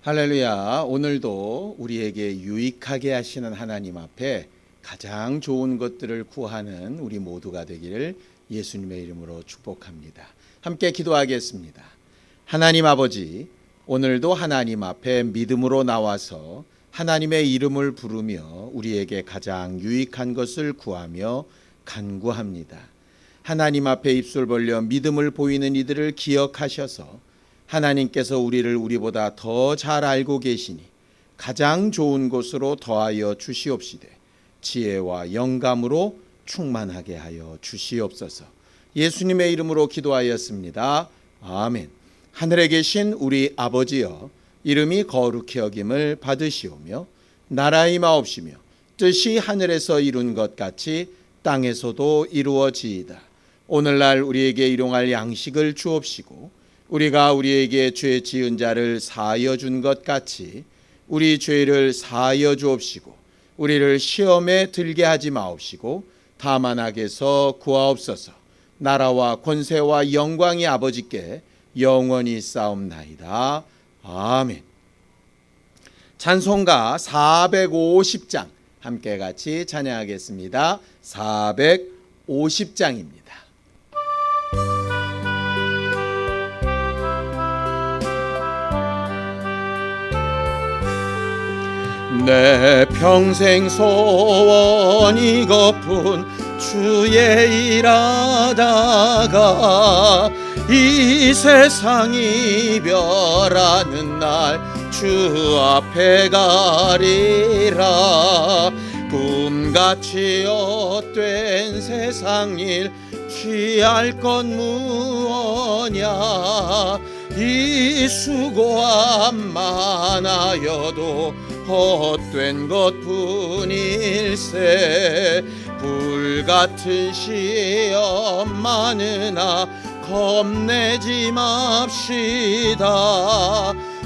할렐루야. 오늘도 우리에게 유익하게 하시는 하나님 앞에 가장 좋은 것들을 구하는 우리 모두가 되기를 예수님의 이름으로 축복합니다. 함께 기도하겠습니다. 하나님 아버지, 오늘도 하나님 앞에 믿음으로 나와서 하나님의 이름을 부르며 우리에게 가장 유익한 것을 구하며 간구합니다. 하나님 앞에 입술 벌려 믿음을 보이는 이들을 기억하셔서 하나님께서 우리를 우리보다 더 잘 알고 계시니 가장 좋은 곳으로 더하여 주시옵시되 지혜와 영감으로 충만하게 하여 주시옵소서. 예수님의 이름으로 기도하였습니다. 아멘. 하늘에 계신 우리 아버지여, 이름이 거룩히 여김을 받으시오며 나라의 마옵시며 뜻이 하늘에서 이룬 것 같이 땅에서도 이루어지이다. 오늘날 우리에게 일용할 양식을 주옵시고 우리가 우리에게 죄 지은 자를 사하여 준 것 같이 우리 죄를 사하여 주옵시고 우리를 시험에 들게 하지 마옵시고 다만 악에서 구하옵소서. 나라와 권세와 영광이 아버지께 영원히 싸움나이다. 아멘. 찬송가 450장 함께 같이 찬양하겠습니다. 450장입니다. 내 평생 소원 이것뿐 주의 일하다가 이 세상 이별하는 날 주 앞에 가리라. 꿈같이 헛된 세상 일 취할 것 무엇냐. 이 수고함 많아여도 헛된 것뿐일세. 불같은 시험 많으나 겁내지 맙시다.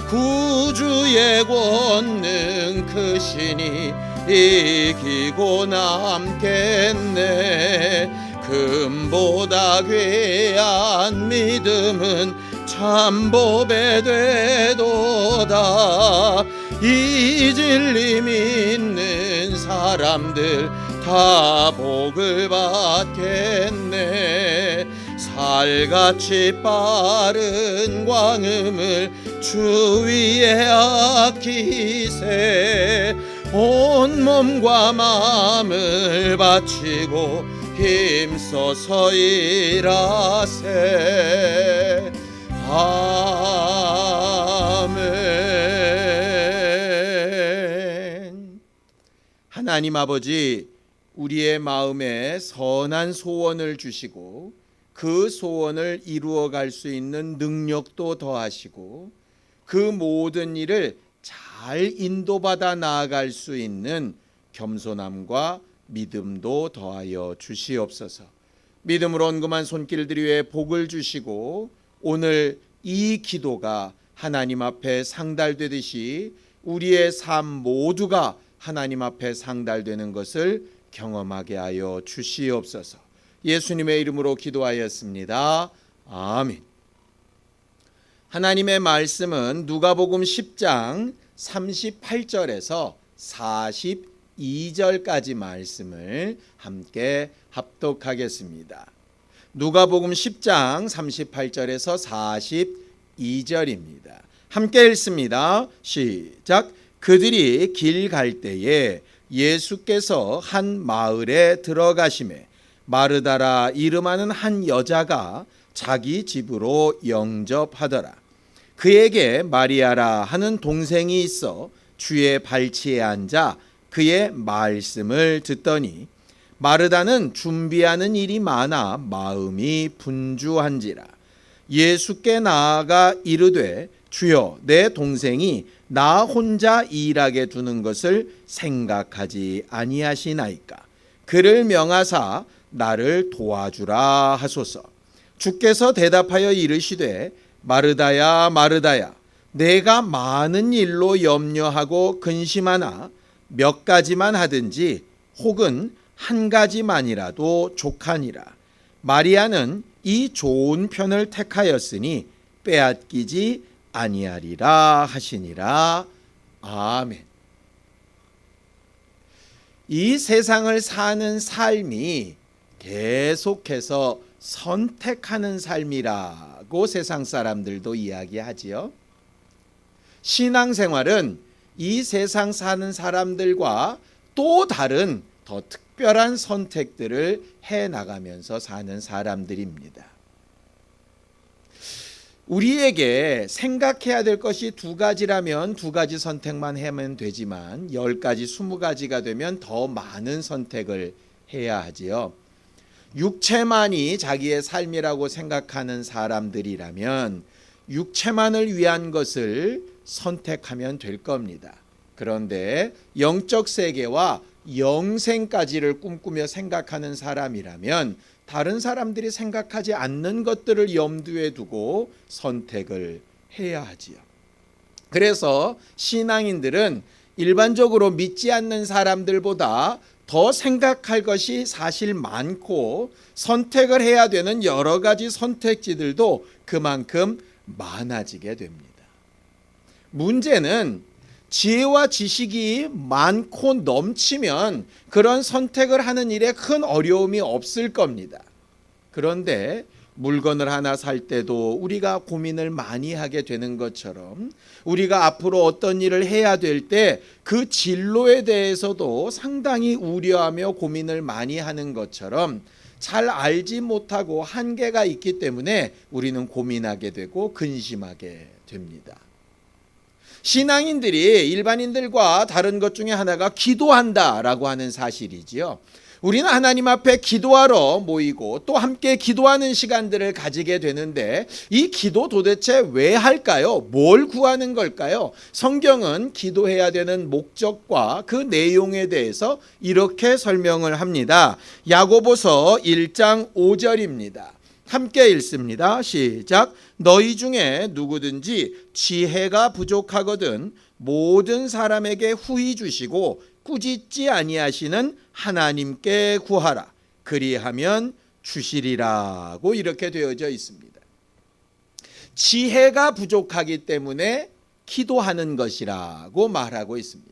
구주의 권능 크시니 이기고 남겠네. 금보다 귀한 믿음은 참보배 되도다. 이 진리 믿는 사람들 다 복을 받겠네. 살같이 빠른 광음을 주 위에 아끼세. 온 몸과 마음을 바치고 힘써서 일하세. 아멘. 하나님 아버지, 우리의 마음에 선한 소원을 주시고 그 소원을 이루어갈 수 있는 능력도 더하시고 그 모든 일을 잘 인도받아 나아갈 수 있는 겸손함과 믿음도 더하여 주시옵소서. 믿음으로 언금한 손길들 위에 복을 주시고 오늘 이 기도가 하나님 앞에 상달되듯이 우리의 삶 모두가 하나님 앞에 상달되는 것을 경험하게 하여 주시옵소서. 예수님의 이름으로 기도하였습니다. 아멘. 하나님의 말씀은 누가복음 10장 38절에서 42절까지 말씀을 함께 합독하겠습니다. 누가복음 10장 38절에서 42절입니다. 함께 읽습니다. 시작. 그들이 길 갈 때에 예수께서 한 마을에 들어가시매 마르다라 이름하는 한 여자가 자기 집으로 영접하더라. 그에게 마리아라 하는 동생이 있어 주의 발치에 앉아 그의 말씀을 듣더니 마르다는 준비하는 일이 많아 마음이 분주한지라. 예수께 나아가 이르되 주여, 내 동생이 나 혼자 일하게 두는 것을 생각하지 아니하시나이까. 그를 명하사 나를 도와주라 하소서. 주께서 대답하여 이르시되 마르다야 마르다야, 내가 많은 일로 염려하고 근심하나 몇 가지만 하든지 혹은 한 가지만이라도 족하니라. 마리아는 이 좋은 편을 택하였으니 빼앗기지 아니하리라 하시니라. 아멘. 이 세상을 사는 삶이 계속해서 선택하는 삶이라고 세상 사람들도 이야기하지요. 신앙생활은 이 세상 사는 사람들과 또 다른 더 특별한 선택들을 해나가면서 사는 사람들입니다. 우리에게 생각해야 될 것이 두 가지라면 두 가지 선택만 하면 되지만 10가지, 20가지가 되면 더 많은 선택을 해야 하지요. 육체만이 자기의 삶이라고 생각하는 사람들이라면 육체만을 위한 것을 선택하면 될 겁니다. 그런데 영적 세계와 영생까지를 꿈꾸며 생각하는 사람이라면 다른 사람들이 생각하지 않는 것들을 염두에 두고 선택을 해야 하지요. 그래서 신앙인들은 일반적으로 믿지 않는 사람들보다 더 생각할 것이 사실 많고 선택을 해야 되는 여러 가지 선택지들도 그만큼 많아지게 됩니다. 문제는 지혜와 지식이 많고 넘치면 그런 선택을 하는 일에 큰 어려움이 없을 겁니다. 그런데 물건을 하나 살 때도 우리가 고민을 많이 하게 되는 것처럼 우리가 앞으로 어떤 일을 해야 될 때 그 진로에 대해서도 상당히 우려하며 고민을 많이 하는 것처럼 잘 알지 못하고 한계가 있기 때문에 우리는 고민하게 되고 근심하게 됩니다. 신앙인들이 일반인들과 다른 것 중에 하나가 기도한다라고 하는 사실이지요. 우리는 하나님 앞에 기도하러 모이고 또 함께 기도하는 시간들을 가지게 되는데 이 기도 도대체 왜 할까요? 뭘 구하는 걸까요? 성경은 기도해야 되는 목적과 그 내용에 대해서 이렇게 설명을 합니다. 야고보서 1장 5절입니다. 함께 읽습니다. 시작. 너희 중에 누구든지 지혜가 부족하거든 모든 사람에게 후히 주시고 꾸짖지 아니하시는 하나님께 구하라. 그리하면 주시리라고 이렇게 되어져 있습니다. 지혜가 부족하기 때문에 기도하는 것이라고 말하고 있습니다.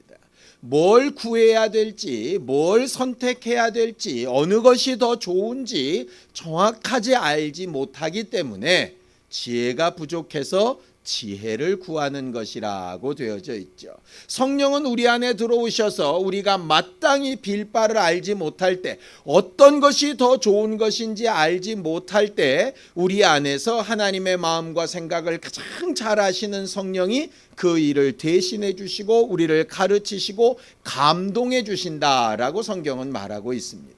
뭘 구해야 될지, 뭘 선택해야 될지, 어느 것이 더 좋은지 정확하게 알지 못하기 때문에 지혜가 부족해서 지혜를 구하는 것이라고 되어져 있죠. 성령은 우리 안에 들어오셔서 우리가 마땅히 빌 바를 알지 못할 때, 어떤 것이 더 좋은 것인지 알지 못할 때 우리 안에서 하나님의 마음과 생각을 가장 잘 아시는 성령이 그 일을 대신해 주시고 우리를 가르치시고 감동해 주신다라고 성경은 말하고 있습니다.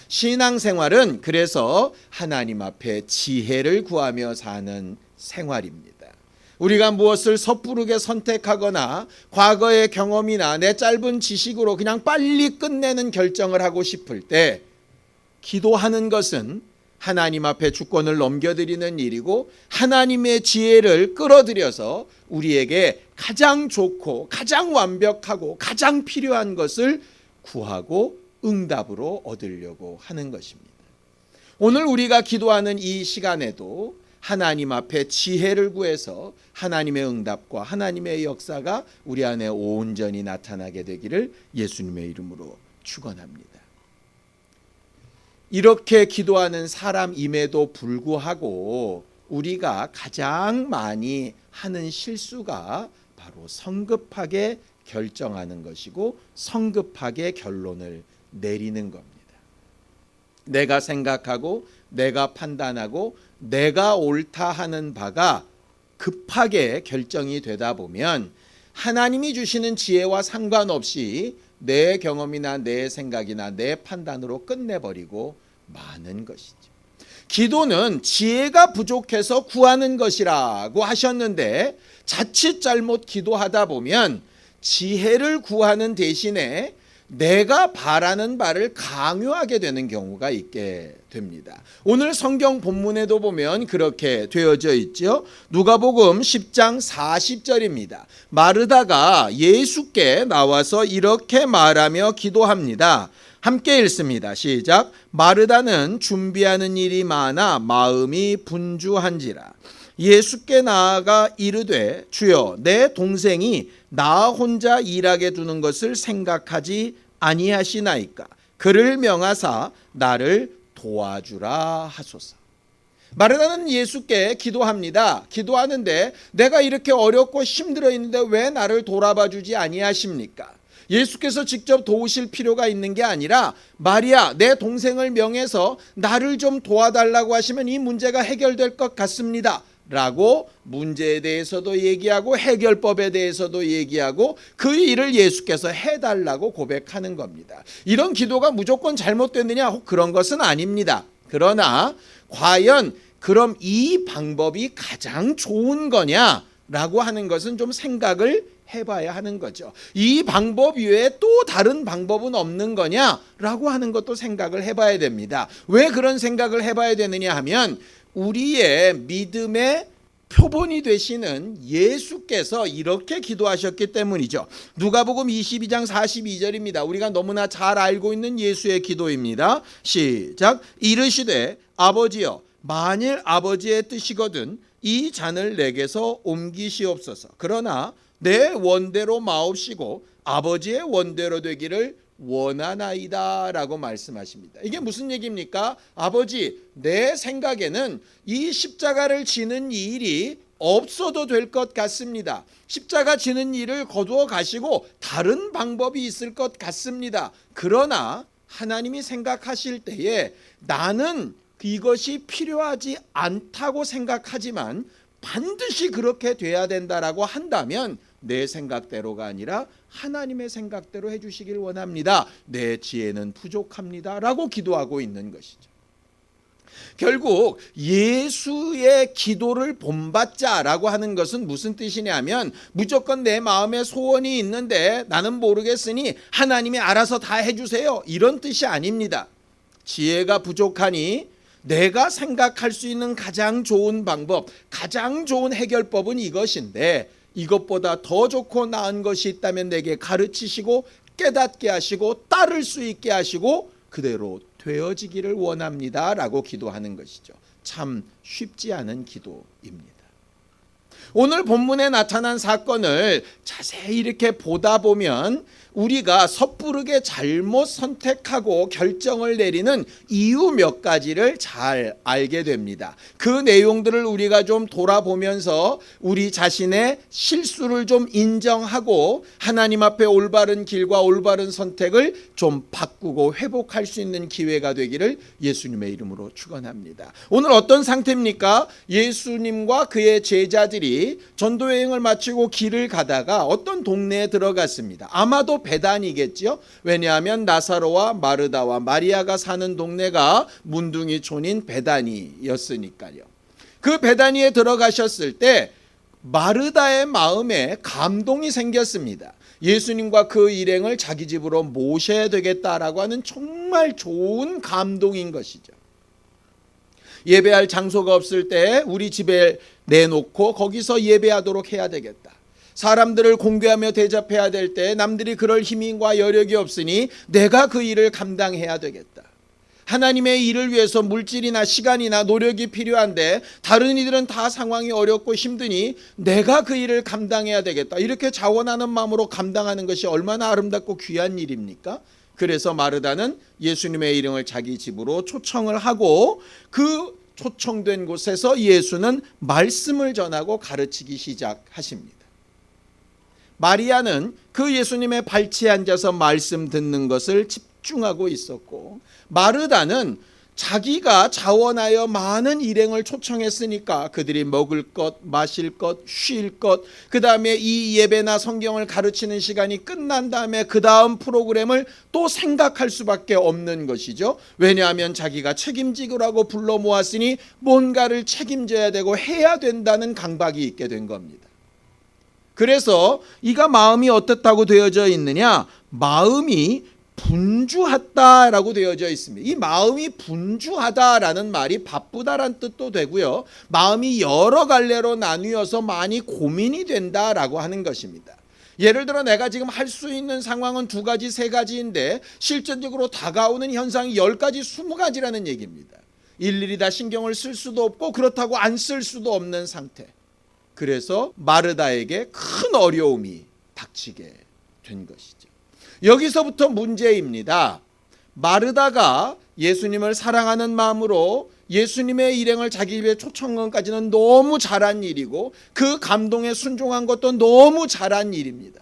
신앙생활은 그래서 하나님 앞에 지혜를 구하며 사는 생활입니다. 우리가 무엇을 섣부르게 선택하거나 과거의 경험이나 내 짧은 지식으로 그냥 빨리 끝내는 결정을 하고 싶을 때 기도하는 것은 하나님 앞에 주권을 넘겨드리는 일이고 하나님의 지혜를 끌어들여서 우리에게 가장 좋고 가장 완벽하고 가장 필요한 것을 구하고 응답으로 얻으려고 하는 것입니다. 오늘 우리가 기도하는 이 시간에도 하나님 앞에 지혜를 구해서 하나님의 응답과 하나님의 역사가 우리 안에 온전히 나타나게 되기를 예수님의 이름으로 축원합니다. 이렇게 기도하는 사람임에도 불구하고 우리가 가장 많이 하는 실수가 바로 성급하게 결정하는 것이고 성급하게 결론을 내리는 겁니다. 내가 생각하고 내가 판단하고 내가 옳다 하는 바가 급하게 결정이 되다 보면 하나님이 주시는 지혜와 상관없이 내 경험이나 내 생각이나 내 판단으로 끝내버리고 마는 것이죠. 기도는 지혜가 부족해서 구하는 것이라고 하셨는데 자칫 잘못 기도하다 보면 지혜를 구하는 대신에 내가 바라는 바를 강요하게 되는 경우가 있게 됩니다. 오늘 성경 본문에도 보면 그렇게 되어져 있죠. 누가복음 10장 40절입니다. 마르다가 예수께 나와서 이렇게 말하며 기도합니다. 함께 읽습니다. 시작. 마르다는 준비하는 일이 많아 마음이 분주한지라 예수께 나아가 이르되 주여 내 동생이 나 혼자 일하게 두는 것을 생각하지 아니하시나이까. 그를 명하사 나를 도와주라 하소서. 마르다는 예수께 기도합니다. 기도하는데 내가 이렇게 어렵고 힘들어 있는데 왜 나를 돌아봐 주지 아니하십니까? 예수께서 직접 도우실 필요가 있는 게 아니라 마리아 내 동생을 명해서 나를 좀 도와달라고 하시면 이 문제가 해결될 것 같습니다 라고 문제에 대해서도 얘기하고 해결법에 대해서도 얘기하고 그 일을 예수께서 해달라고 고백하는 겁니다. 이런 기도가 무조건 잘못됐느냐? 그런 것은 아닙니다. 그러나 과연 그럼 이 방법이 가장 좋은 거냐라고 하는 것은 좀 생각을 해봐야 하는 거죠. 이 방법 외에 또 다른 방법은 없는 거냐라고 하는 것도 생각을 해봐야 됩니다. 왜 그런 생각을 해봐야 되느냐 하면 우리의 믿음의 표본이 되시는 예수께서 이렇게 기도하셨기 때문이죠. 누가복음 22장 42절입니다. 우리가 너무나 잘 알고 있는 예수의 기도입니다. 시작. 이르시되 아버지여 만일 아버지의 뜻이거든 이 잔을 내게서 옮기시옵소서. 그러나 내 원대로 마옵시고 아버지의 원대로 되기를 원하나이다 라고 말씀하십니다. 이게 무슨 얘기입니까? 아버지, 내 생각에는 이 십자가를 지는 이 일이 없어도 될 것 같습니다. 십자가 지는 일을 거두어 가시고 다른 방법이 있을 것 같습니다. 그러나 하나님이 생각하실 때에 나는 이것이 필요하지 않다고 생각하지만 반드시 그렇게 돼야 된다라고 한다면 내 생각대로가 아니라 하나님의 생각대로 해주시길 원합니다. 내 지혜는 부족합니다 라고 기도하고 있는 것이죠. 결국 예수의 기도를 본받자라고 하는 것은 무슨 뜻이냐면 무조건 내 마음에 소원이 있는데 나는 모르겠으니 하나님이 알아서 다 해주세요 이런 뜻이 아닙니다. 지혜가 부족하니 내가 생각할 수 있는 가장 좋은 방법, 가장 좋은 해결법은 이것인데 이것보다 더 좋고 나은 것이 있다면 내게 가르치시고 깨닫게 하시고 따를 수 있게 하시고 그대로 되어지기를 원합니다 라고 기도하는 것이죠. 참 쉽지 않은 기도입니다. 오늘 본문에 나타난 사건을 자세히 이렇게 보다 보면 우리가 섣부르게 잘못 선택하고 결정을 내리는 이유 몇 가지를 잘 알게 됩니다. 그 내용들을 우리가 좀 돌아보면서 우리 자신의 실수를 좀 인정하고 하나님 앞에 올바른 길과 올바른 선택을 좀 바꾸고 회복할 수 있는 기회가 되기를 예수님의 이름으로 축원합니다. 오늘 어떤 상태입니까? 예수님과 그의 제자들이 전도여행을 마치고 길을 가다가 어떤 동네에 들어갔습니다. 아마도 베단이겠죠. 왜냐하면 나사로와 마르다와 마리아가 사는 동네가 문둥이촌인 베단이였으니까요. 그 베단이에 들어가셨을 때 마르다의 마음에 감동이 생겼습니다. 예수님과 그 일행을 자기 집으로 모셔야 되겠다라고 하는 정말 좋은 감동인 것이죠. 예배할 장소가 없을 때 우리 집에 내놓고 거기서 예배하도록 해야 되겠다. 사람들을 공개하며 대접해야 될 때 남들이 그럴 힘과 여력이 없으니 내가 그 일을 감당해야 되겠다. 하나님의 일을 위해서 물질이나 시간이나 노력이 필요한데 다른 이들은 다 상황이 어렵고 힘드니 내가 그 일을 감당해야 되겠다. 이렇게 자원하는 마음으로 감당하는 것이 얼마나 아름답고 귀한 일입니까? 그래서 마르다는 예수님의 일행을 자기 집으로 초청을 하고 그 초청된 곳에서 예수는 말씀을 전하고 가르치기 시작하십니다. 마리아는 그 예수님의 발치에 앉아서 말씀 듣는 것을 집중하고 있었고 마르다는 자기가 자원하여 많은 일행을 초청했으니까 그들이 먹을 것, 마실 것, 쉴 것, 그 다음에 이 예배나 성경을 가르치는 시간이 끝난 다음에 그 다음 프로그램을 또 생각할 수밖에 없는 것이죠. 왜냐하면 자기가 책임지라고 불러 모았으니 뭔가를 책임져야 되고 해야 된다는 강박이 있게 된 겁니다. 그래서 이가 마음이 어떻다고 되어져 있느냐? 마음이 분주하다라고 되어져 있습니다. 이 마음이 분주하다라는 말이 바쁘다란 뜻도 되고요. 마음이 여러 갈래로 나뉘어서 많이 고민이 된다라고 하는 것입니다. 예를 들어 내가 지금 할 수 있는 상황은 2가지, 3가지인데 실전적으로 다가오는 현상이 10가지, 20가지라는 얘기입니다. 일일이 다 신경을 쓸 수도 없고 그렇다고 안 쓸 수도 없는 상태. 그래서 마르다에게 큰 어려움이 닥치게 된 것이죠. 여기서부터 문제입니다. 마르다가 예수님을 사랑하는 마음으로 예수님의 일행을 자기 집에 초청한 것까지는 너무 잘한 일이고 그 감동에 순종한 것도 너무 잘한 일입니다.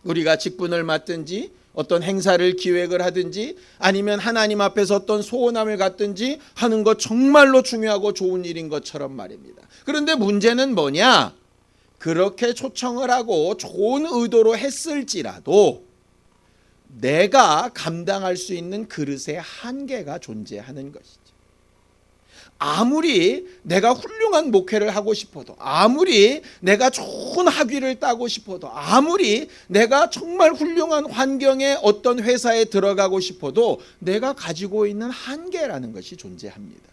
우리가 직분을 맡든지 어떤 행사를 기획을 하든지 아니면 하나님 앞에서 어떤 소원함을 갖든지 하는 것 정말로 중요하고 좋은 일인 것처럼 말입니다. 그런데 문제는 뭐냐? 그렇게 초청을 하고 좋은 의도로 했을지라도 내가 감당할 수 있는 그릇의 한계가 존재하는 것이죠. 아무리 내가 훌륭한 목회를 하고 싶어도, 아무리 내가 좋은 학위를 따고 싶어도, 아무리 내가 정말 훌륭한 환경의 어떤 회사에 들어가고 싶어도 내가 가지고 있는 한계라는 것이 존재합니다.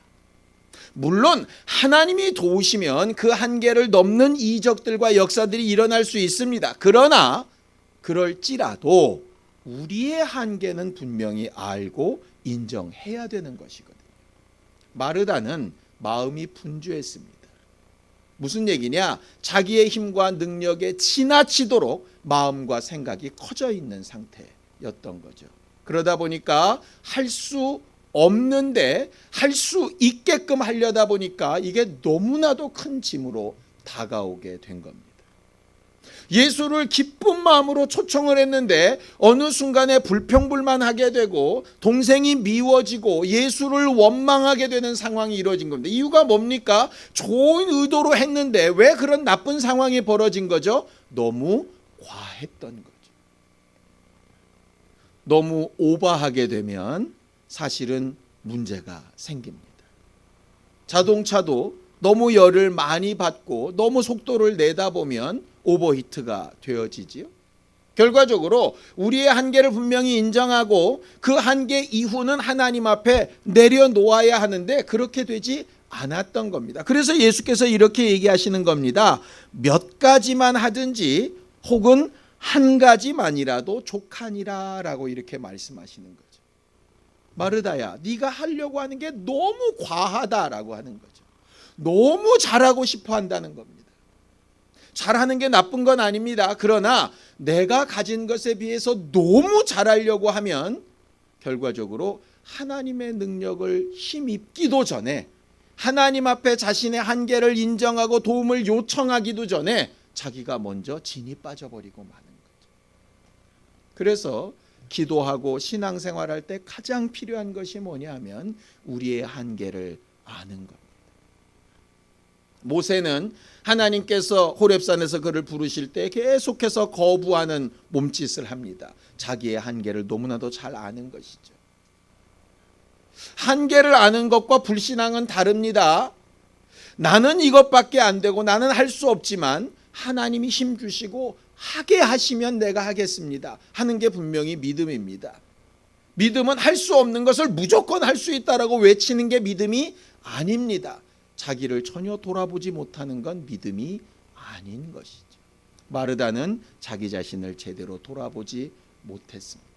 물론 하나님이 도우시면 그 한계를 넘는 이적들과 역사들이 일어날 수 있습니다. 그러나 그럴지라도 우리의 한계는 분명히 알고 인정해야 되는 것이거든요. 마르다는 마음이 분주했습니다. 무슨 얘기냐? 자기의 힘과 능력에 지나치도록 마음과 생각이 커져 있는 상태였던 거죠. 그러다 보니까 할 수 없는데 할 수 있게끔 하려다 보니까 이게 너무나도 큰 짐으로 다가오게 된 겁니다. 예수를 기쁜 마음으로 초청을 했는데 어느 순간에 불평불만하게 되고 동생이 미워지고 예수를 원망하게 되는 상황이 이루어진 겁니다. 이유가 뭡니까? 좋은 의도로 했는데 왜 그런 나쁜 상황이 벌어진 거죠? 너무 과했던 거죠. 너무 오버하게 되면 사실은 문제가 생깁니다. 자동차도 너무 열을 많이 받고 너무 속도를 내다 보면 오버히트가 되어지지요. 결과적으로 우리의 한계를 분명히 인정하고 그 한계 이후는 하나님 앞에 내려놓아야 하는데 그렇게 되지 않았던 겁니다. 그래서 예수께서 이렇게 얘기하시는 겁니다. 몇 가지만 하든지 혹은 한 가지만이라도 족하니라 라고 이렇게 말씀하시는 거죠. 마르다야, 네가 하려고 하는 게 너무 과하다라고 하는 거죠. 너무 잘하고 싶어 한다는 겁니다. 잘하는 게 나쁜 건 아닙니다. 그러나 내가 가진 것에 비해서 너무 잘하려고 하면 결과적으로 하나님의 능력을 힘입기도 전에 하나님 앞에 자신의 한계를 인정하고 도움을 요청하기도 전에 자기가 먼저 진이 빠져버리고 마는 거죠. 그래서 기도하고 신앙생활할 때 가장 필요한 것이 뭐냐 하면 우리의 한계를 아는 겁니다. 모세는 하나님께서 호렙산에서 그를 부르실 때 계속해서 거부하는 몸짓을 합니다. 자기의 한계를 너무나도 잘 아는 것이죠. 한계를 아는 것과 불신앙은 다릅니다. 나는 이것밖에 안 되고 나는 할 수 없지만 하나님이 힘 주시고 하게 하시면 내가 하겠습니다 하는 게 분명히 믿음입니다. 믿음은 할 수 없는 것을 무조건 할 수 있다라고 외치는 게 믿음이 아닙니다. 자기를 전혀 돌아보지 못하는 건 믿음이 아닌 것이죠. 마르다는 자기 자신을 제대로 돌아보지 못했습니다.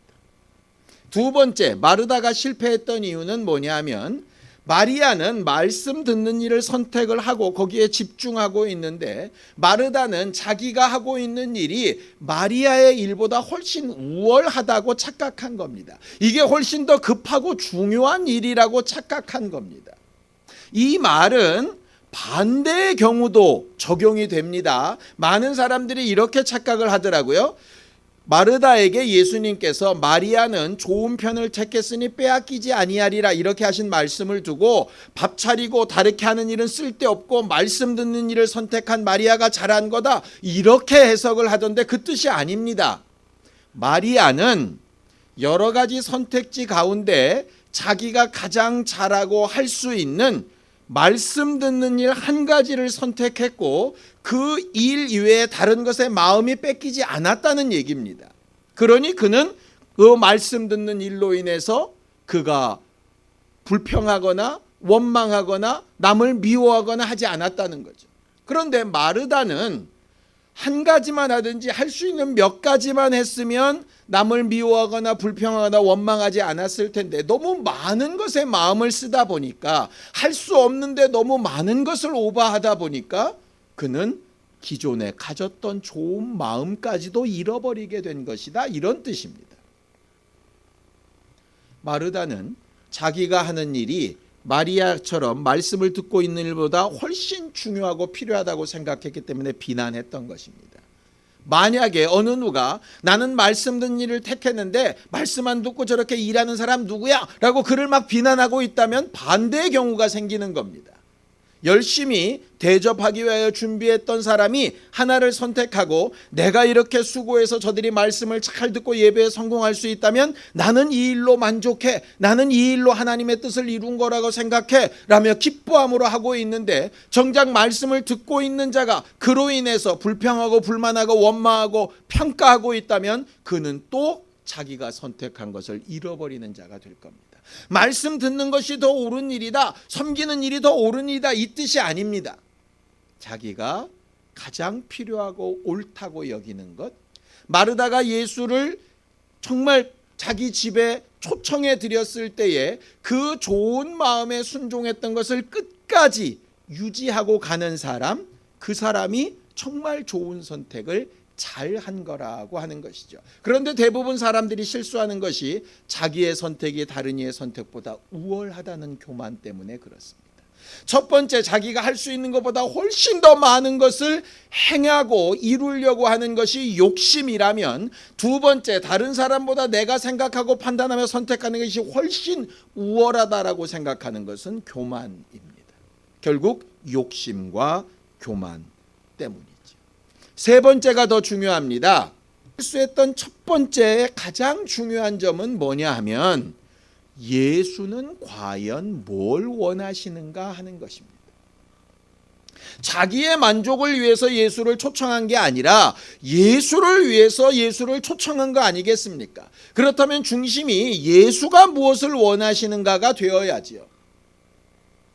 두 번째, 마르다가 실패했던 이유는 뭐냐면 마리아는 말씀 듣는 일을 선택을 하고 거기에 집중하고 있는데 마르다는 자기가 하고 있는 일이 마리아의 일보다 훨씬 우월하다고 착각한 겁니다. 이게 훨씬 더 급하고 중요한 일이라고 착각한 겁니다. 이 말은 반대의 경우도 적용이 됩니다. 많은 사람들이 이렇게 착각을 하더라고요. 마르다에게 예수님께서 마리아는 좋은 편을 택했으니 빼앗기지 아니하리라 이렇게 하신 말씀을 두고 밥 차리고 다르게 하는 일은 쓸데없고 말씀 듣는 일을 선택한 마리아가 잘한 거다 이렇게 해석을 하던데 그 뜻이 아닙니다. 마리아는 여러 가지 선택지 가운데 자기가 가장 잘하고 할 수 있는 말씀 듣는 일 한 가지를 선택했고 그 일 이외에 다른 것에 마음이 뺏기지 않았다는 얘기입니다. 그러니 그는 그 말씀 듣는 일로 인해서 그가 불평하거나 원망하거나 남을 미워하거나 하지 않았다는 거죠. 그런데 마르다는 한 가지만 하든지 할 수 있는 몇 가지만 했으면 남을 미워하거나 불평하거나 원망하지 않았을 텐데 너무 많은 것에 마음을 쓰다 보니까 할 수 없는데 너무 많은 것을 오버하다 보니까 그는 기존에 가졌던 좋은 마음까지도 잃어버리게 된 것이다, 이런 뜻입니다. 마르다는 자기가 하는 일이 마리아처럼 말씀을 듣고 있는 일보다 훨씬 중요하고 필요하다고 생각했기 때문에 비난했던 것입니다. 만약에 어느 누가 나는 말씀 듣는 일을 택했는데 말씀 안 듣고 저렇게 일하는 사람 누구야? 라고 그를 막 비난하고 있다면 반대의 경우가 생기는 겁니다. 열심히 대접하기 위하여 준비했던 사람이 하나를 선택하고 내가 이렇게 수고해서 저들이 말씀을 잘 듣고 예배에 성공할 수 있다면 나는 이 일로 만족해, 나는 이 일로 하나님의 뜻을 이룬 거라고 생각해 라며 기뻐함으로 하고 있는데, 정작 말씀을 듣고 있는 자가 그로 인해서 불평하고 불만하고 원망하고 평가하고 있다면 그는 또 자기가 선택한 것을 잃어버리는 자가 될 겁니다. 말씀 듣는 것이 더 옳은 일이다, 섬기는 일이 더 옳은 일이다, 이 뜻이 아닙니다. 자기가 가장 필요하고 옳다고 여기는 것, 마르다가 예수를 정말 자기 집에 초청해 드렸을 때에 그 좋은 마음에 순종했던 것을 끝까지 유지하고 가는 사람, 그 사람이 정말 좋은 선택을 잘 한 거라고 하는 것이죠. 그런데 대부분 사람들이 실수하는 것이 자기의 선택이 다른 이의 선택보다 우월하다는 교만 때문에 그렇습니다. 첫 번째, 자기가 할 수 있는 것보다 훨씬 더 많은 것을 행하고 이루려고 하는 것이 욕심이라면, 두 번째, 다른 사람보다 내가 생각하고 판단하며 선택하는 것이 훨씬 우월하다라고 생각하는 것은 교만입니다. 결국 욕심과 교만 때문이죠. 세 번째가 더 중요합니다. 실수했던 첫 번째 가장 중요한 점은 뭐냐 하면 예수는 과연 뭘 원하시는가 하는 것입니다. 자기의 만족을 위해서 예수를 초청한 게 아니라 예수를 위해서 예수를 초청한 거 아니겠습니까? 그렇다면 중심이 예수가 무엇을 원하시는가가 되어야지요.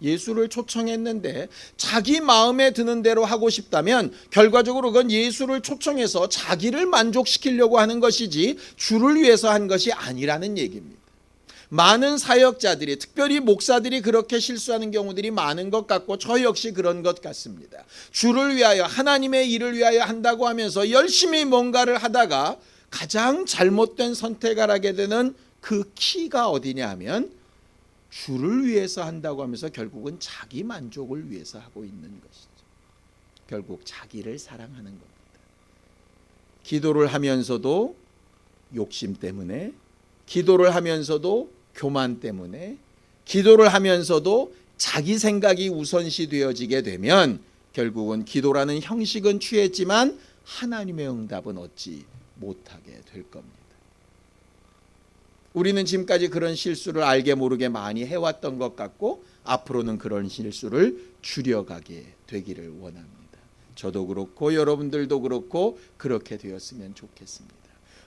예수를 초청했는데 자기 마음에 드는 대로 하고 싶다면 결과적으로 그건 예수를 초청해서 자기를 만족시키려고 하는 것이지 주를 위해서 한 것이 아니라는 얘기입니다. 많은 사역자들이, 특별히 목사들이 그렇게 실수하는 경우들이 많은 것 같고 저 역시 그런 것 같습니다. 주를 위하여, 하나님의 일을 위하여 한다고 하면서 열심히 뭔가를 하다가 가장 잘못된 선택을 하게 되는 그 키가 어디냐 하면 주를 위해서 한다고 하면서 결국은 자기 만족을 위해서 하고 있는 것이죠. 결국 자기를 사랑하는 겁니다. 기도를 하면서도 욕심 때문에, 기도를 하면서도 교만 때문에, 기도를 하면서도 자기 생각이 우선시 되어지게 되면 결국은 기도라는 형식은 취했지만 하나님의 응답은 얻지 못하게 될 겁니다. 우리는 지금까지 그런 실수를 알게 모르게 많이 해왔던 것 같고 앞으로는 그런 실수를 줄여가게 되기를 원합니다. 저도 그렇고 여러분들도 그렇고 그렇게 되었으면 좋겠습니다.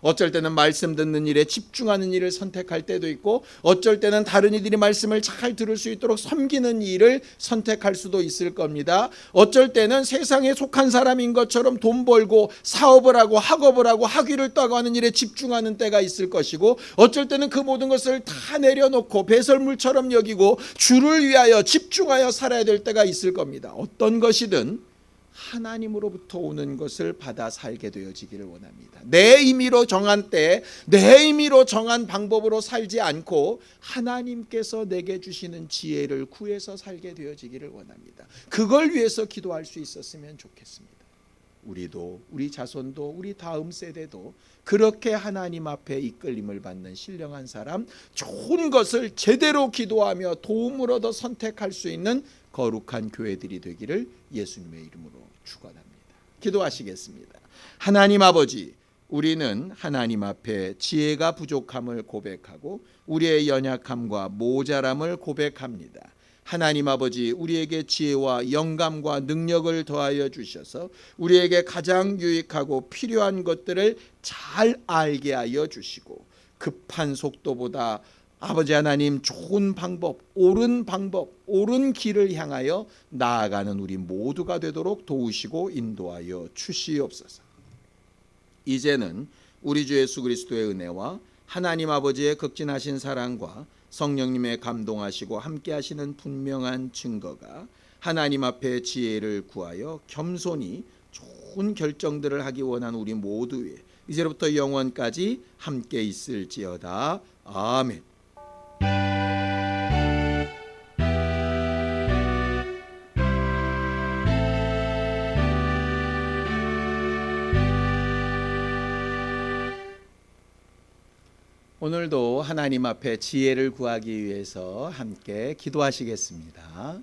어쩔 때는 말씀 듣는 일에 집중하는 일을 선택할 때도 있고, 어쩔 때는 다른 이들이 말씀을 잘 들을 수 있도록 섬기는 일을 선택할 수도 있을 겁니다. 어쩔 때는 세상에 속한 사람인 것처럼 돈 벌고 사업을 하고 학업을 하고 학위를 따고 하는 일에 집중하는 때가 있을 것이고, 어쩔 때는 그 모든 것을 다 내려놓고 배설물처럼 여기고 주를 위하여 집중하여 살아야 될 때가 있을 겁니다. 어떤 것이든 하나님으로부터 오는 것을 받아 살게 되어지기를 원합니다. 내 임의로 정한 때, 내 임의로 정한 방법으로 살지 않고 하나님께서 내게 주시는 지혜를 구해서 살게 되어지기를 원합니다. 그걸 위해서 기도할 수 있었으면 좋겠습니다. 우리도, 우리 자손도, 우리 다음 세대도 그렇게 하나님 앞에 이끌림을 받는 신령한 사람, 좋은 것을 제대로 기도하며 도움을 얻어 선택할 수 있는 거룩한 교회들이 되기를 예수님의 이름으로 축원합니다. 기도하시겠습니다. 하나님 아버지, 우리는 하나님 앞에 지혜가 부족함을 고백하고 우리의 연약함과 모자람을 고백합니다. 하나님 아버지, 우리에게 지혜와 영감과 능력을 더하여 주셔서 우리에게 가장 유익하고 필요한 것들을 잘 알게 하여 주시고, 급한 속도보다 아버지 하나님, 좋은 방법, 옳은 길을 향하여 나아가는 우리 모두가 되도록 도우시고 인도하여 주시옵소서. 이제는 우리 주 예수 그리스도의 은혜와 하나님 아버지의 극진하신 사랑과 성령님의 감동하시고 함께하시는 분명한 증거가 하나님 앞에 지혜를 구하여 겸손히 좋은 결정들을 하기 원하는 우리 모두에 이제부터 영원까지 함께 있을지어다. 아멘. 오늘도 하나님 앞에 지혜를 구하기 위해서 함께 기도하시겠습니다.